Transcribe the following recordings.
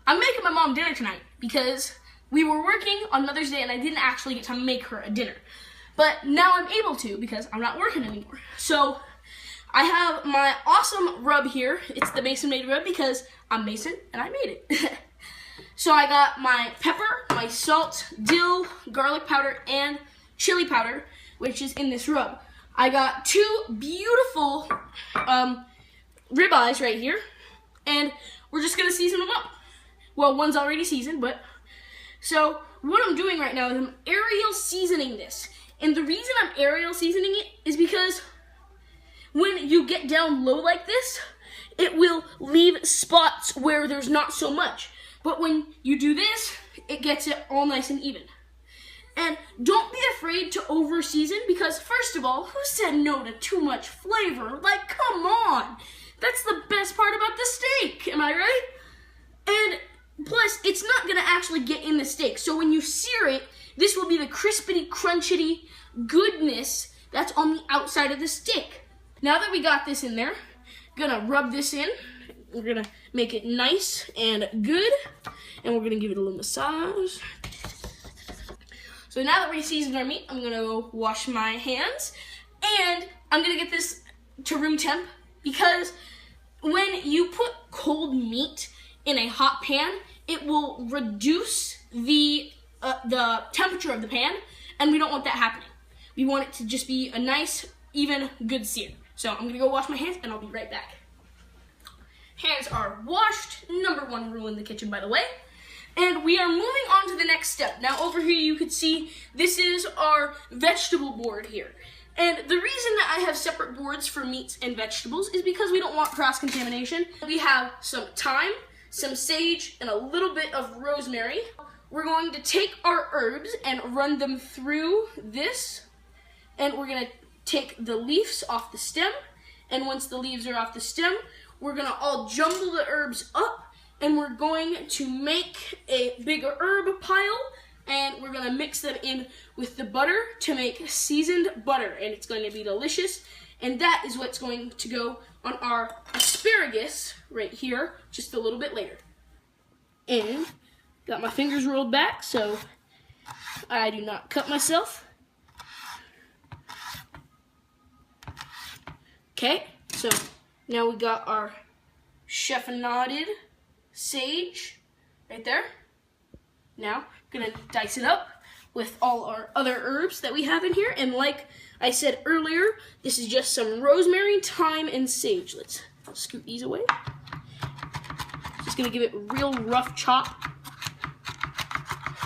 I'm making my mom dinner tonight because we were working on Mother's Day and I didn't actually get to make her a dinner. But now I'm able to because I'm not working anymore. So I have my awesome rub here. It's the Mason made rub because I'm Mason and I made it. So I got my pepper, my salt, dill, garlic powder, and chili powder, which is in this rub. I got 2 beautiful ribeyes right here, and we're just gonna season them up. Well, one's already seasoned, but so what I'm doing right now is I'm aerial seasoning this. And the reason I'm aerial seasoning it is because when you get down low like this, it will leave spots where there's not so much. But when you do this, it gets it all nice and even. And don't be afraid to over season because first of all, who said no to too much flavor? Like, come on. That's the best part about the steak, am I right? And plus, it's not gonna actually get in the steak. So when you sear it, this will be the crispity, crunchity goodness that's on the outside of the steak. Now that we got this in there, gonna rub this in. We're gonna make it nice and good, and we're gonna give it a little massage. So now that we seasoned our meat, I'm gonna go wash my hands, and I'm gonna get this to room temp because when you put cold meat in a hot pan, it will reduce the temperature of the pan, and we don't want that happening. We want it to just be a nice, even, good sear. So I'm gonna go wash my hands, and I'll be right back. Hands are washed, number 1 rule in the kitchen, by the way. And we are moving on to the next step. Now over here you can see this is our vegetable board here. And the reason that I have separate boards for meats and vegetables is because we don't want cross-contamination. We have some thyme, some sage, and a little bit of rosemary. We're going to take our herbs and run them through this. And we're gonna take the leaves off the stem. And once the leaves are off the stem, we're gonna all jumble the herbs up and we're going to make a bigger herb pile and we're gonna mix them in with the butter to make seasoned butter, and it's going to be delicious. And that is what's going to go on our asparagus right here just a little bit later. And got my fingers rolled back so I do not cut myself. Okay, so now we got our chiffonaded sage right there. Now, gonna dice it up with all our other herbs that we have in here. And like I said earlier, this is just some rosemary, thyme, and sage. Let's scoot these away. Just gonna give it a real rough chop.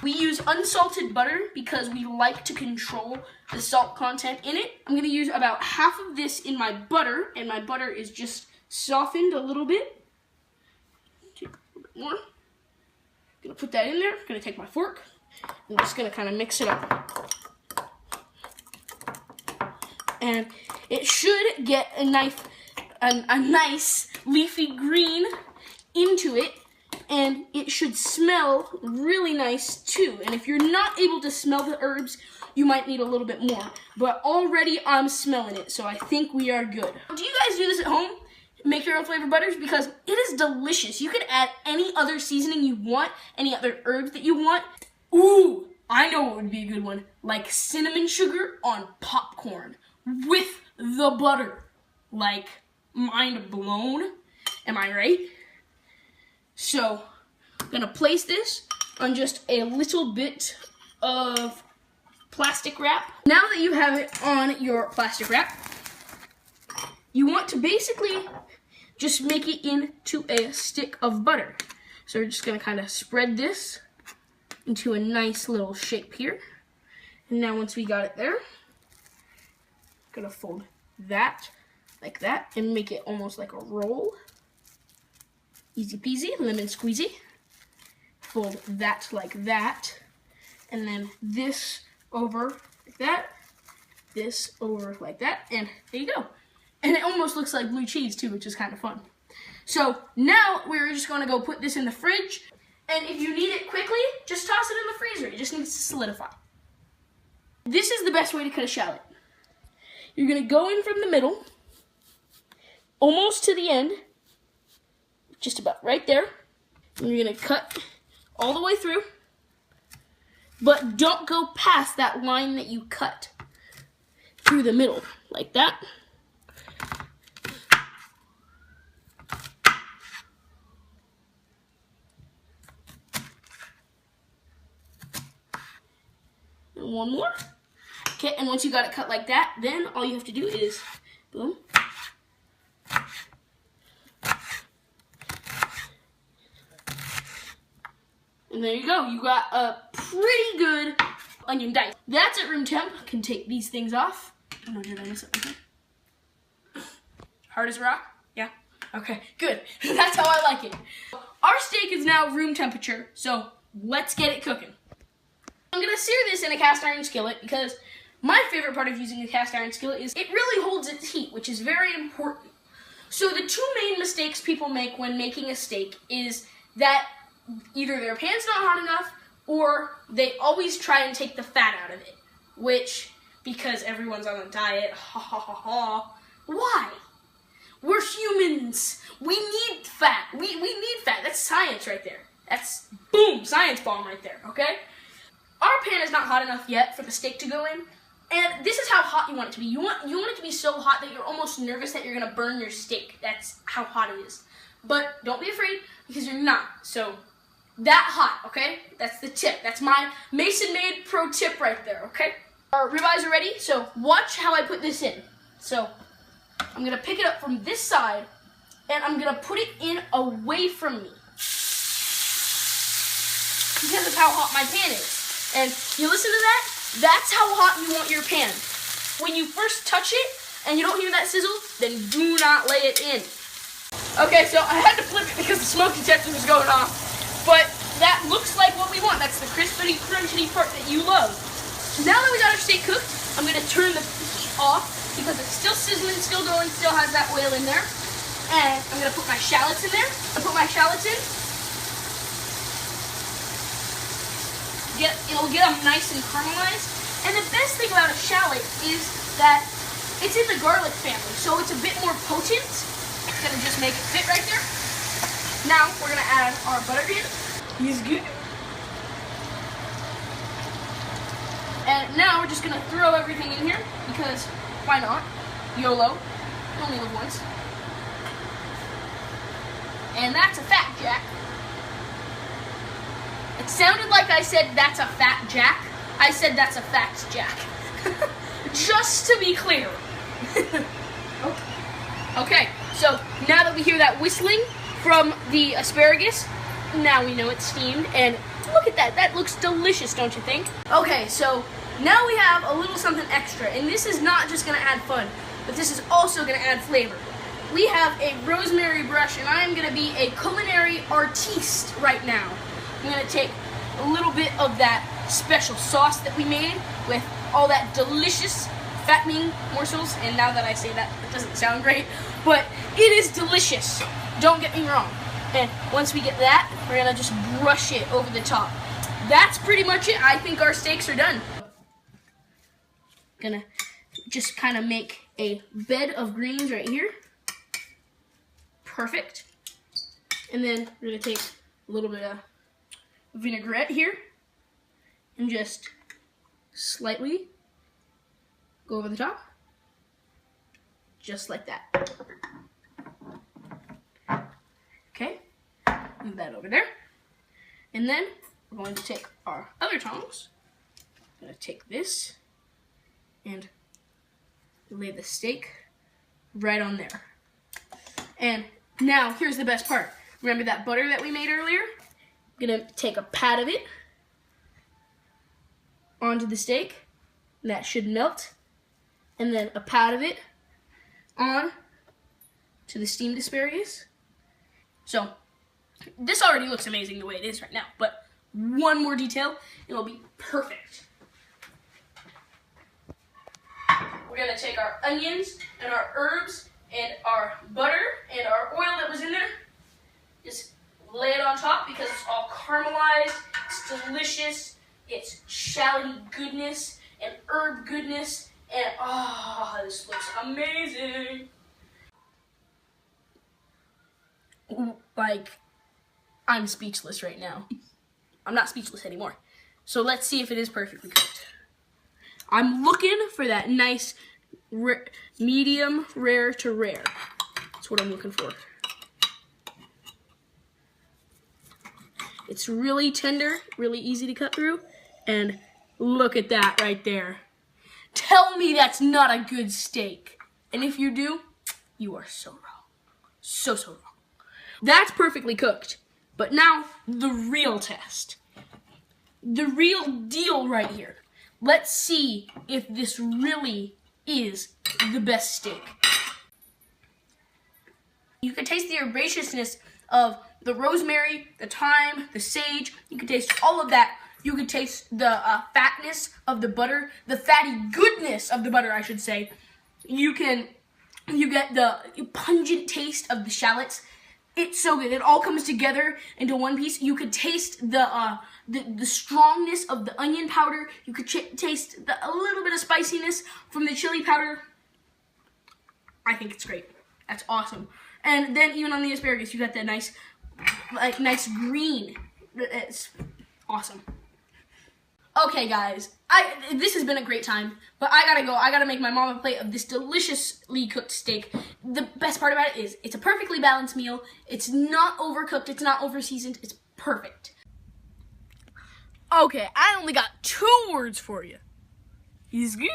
We use unsalted butter because we like to control the salt content in it. I'm gonna use about half of this in my butter, and my butter is just softened a little bit. Take a little bit more. Gonna put that in there. Gonna take my fork. I'm just gonna kind of mix it up. And it should get a nice leafy green into it. And it should smell really nice too. And if you're not able to smell the herbs, you might need a little bit more. But already I'm smelling it, so I think we are good. Do you guys do this at home? Make your own flavored butters because it is delicious. You could add any other seasoning you want, any other herbs that you want. Ooh, I know what would be a good one. Like cinnamon sugar on popcorn with the butter. Like, mind blown. Am I right? So, I'm gonna place this on just a little bit of plastic wrap. Now that you have it on your plastic wrap, you want to basically just make it into a stick of butter. So we're just gonna kind of spread this into a nice little shape here. And now once we got it there, gonna fold that like that and make it almost like a roll. Easy peasy, lemon squeezy. Fold that like that. And then this over like that. This over like that. And there you go. And it almost looks like blue cheese too, which is kind of fun. So now we're just gonna go put this in the fridge. And if you need it quickly, just toss it in the freezer. It just needs to solidify. This is the best way to cut a shallot. You're gonna go in from the middle, almost to the end, just about right there. And you're gonna cut all the way through, but don't go past that line that you cut through the middle, like that. And one more. Okay, and once you got it cut like that, then all you have to do is, boom. And there you go. You got a pretty good onion dice. That's at room temp. Can take these things off. Oh no, did I miss something? Hard as a rock? Yeah? Okay, good. That's how I like it. Our steak is now room temperature, so let's get it cooking. I'm gonna sear this in a cast iron skillet because my favorite part of using a cast iron skillet is it really holds its heat, which is very important. So the two main mistakes people make when making a steak is that either their pan's not hot enough or they always try and take the fat out of it, which, because everyone's on a diet, ha ha ha ha, why? We're humans. We need fat. We need fat. That's science right there. That's, boom, science bomb right there, okay? Our pan is not hot enough yet for the steak to go in, and this is how hot you want it to be. You want it to be so hot that you're almost nervous that you're going to burn your steak. That's how hot it is. But don't be afraid, because you're not. So, that hot, okay? That's the tip. That's my Mason-made pro tip right there, okay? Our ribeyes are ready, so watch how I put this in. So, I'm going to pick it up from this side, and I'm going to put it in away from me. Because of how hot my pan is. And you listen to that? That's how hot you want your pan. When you first touch it, and you don't hear that sizzle, then do not lay it in. Okay, so I had to flip it because the smoke detector was going off. But that looks like what we want. That's the crispity, crunchy part that you love. Now that we got our steak cooked, I'm going to turn the heat off because it's still sizzling, still going, still has that oil in there. And I'm going to put my shallots in there. I put my shallots in. It'll get them nice and caramelized. And the best thing about a shallot is that it's in the garlic family, so it's a bit more potent. It's going to just make it fit right there. Now we're going to add our butter in. He's good. And now we're just going to throw everything in here because why not? YOLO. You only live once. And that's a fat jack. It sounded like I said that's a fat jack. I said that's a fact jack. Just to be clear. Okay, so now that we hear that whistling from the asparagus, now we know it's steamed, and look at that. That looks delicious, don't you think? Okay, so now we have a little something extra, and this is not just going to add fun, but this is also going to add flavor. We have a rosemary brush, and I am going to be a culinary artiste right now. I'm going to take a little bit of that special sauce that we made with all that delicious fattening morsels, and now that I say that, it doesn't sound great, but it is delicious. Don't get me wrong. And once we get that, we're going to just brush it over the top. That's pretty much it. I think our steaks are done. Gonna just kind of make a bed of greens right here. Perfect. And then we're going to take a little bit of vinaigrette here and just slightly go over the top. Just like that. Okay, move that over there. And then we're going to take our other tongs. I'm going to take this and lay the steak right on there. And now, here's the best part. Remember that butter that we made earlier? I'm going to take a pat of it onto the steak. And that should melt. And then a pat of it on to the steamed asparagus. So, this already looks amazing the way it is right now, but one more detail, it'll be perfect. We're going to take our onions and our herbs and our butter and our oil that was in there, just lay it on top because it's all caramelized, it's delicious, it's shalloty goodness and herb goodness, and this looks amazing. Like, I'm speechless right now. I'm not speechless anymore. So let's see if it is perfectly cooked. I'm looking for that nice medium rare to rare. That's what I'm looking for. It's really tender, really easy to cut through, and look at that right there. Tell me that's not a good steak. And if you do, you are so wrong. So wrong. That's perfectly cooked. But now, the real test. The real deal right here. Let's see if this really is the best steak. You can taste the herbaceousness of the rosemary, the thyme, the sage. You can taste all of that. You can taste the fatness of the butter, the fatty goodness of the butter, I should say. You get the pungent taste of the shallots. It's so good. It all comes together into one piece. You could taste the strongness of the onion powder. You could taste a little bit of spiciness from the chili powder. I think it's great. That's awesome. And then even on the asparagus, you got that nice green. It's awesome. Okay, guys, this has been a great time, but I gotta go. I gotta make my mom a plate of this deliciously cooked steak. The best part about it is it's a perfectly balanced meal. It's not overcooked. It's not overseasoned. It's perfect. Okay, I only got 2 words for you. He's good.